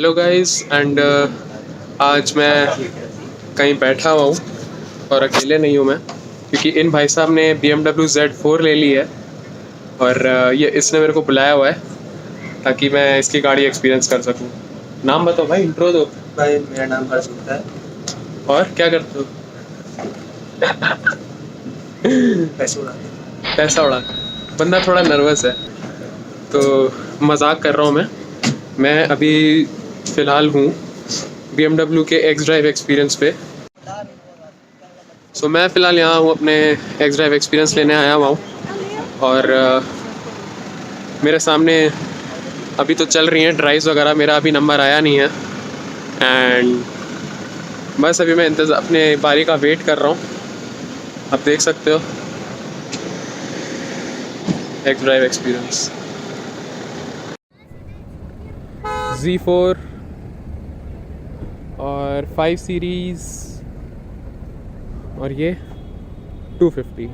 Hello guys and आज मैं कहीं बैठा हुआ हूँ और अकेले नहीं हूँ मैं, क्योंकि इन भाई साहब ने BMW Z4 ले ली है और ये इसने मेरे को बुलाया हुआ है ताकि मैं इसकी गाड़ी एक्सपीरियंस कर सकूँ। नाम बताओ भाई, इंट्रो दो। भाई मेरा नाम हर्ष है। और क्या करते हो? पैसा उड़ा। बंदा थोड़ा नर्वस है तो मजाक कर रहा हूँ मैं अभी फ़िलहाल हूँ BMW के X Drive एक्सपीरियंस पे। सो मैं फ़िलहाल यहाँ हूँ, अपने X Drive एक्सपीरियंस लेने आया हुआ हूँ और मेरे सामने अभी तो चल रही हैं ड्राइव्स वगैरह। मेरा अभी नंबर आया नहीं है एंड बस अभी मैं अपने बारी का वेट कर रहा हूँ। आप देख सकते हो X Drive एक्सपीरियंस Z4 और 5 सीरीज़ और ये 250।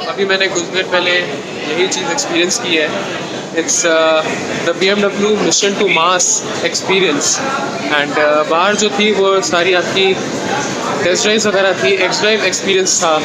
अभी मैंने कुछ देर पहले यही चीज़ एक्सपीरियंस की है। It's the BMW mission to mass experience and बाहर जो थी वो सारी आपकी टेस्ट ड्राइव्स वगैरह थी। X Drive एक्सपीरियंस था।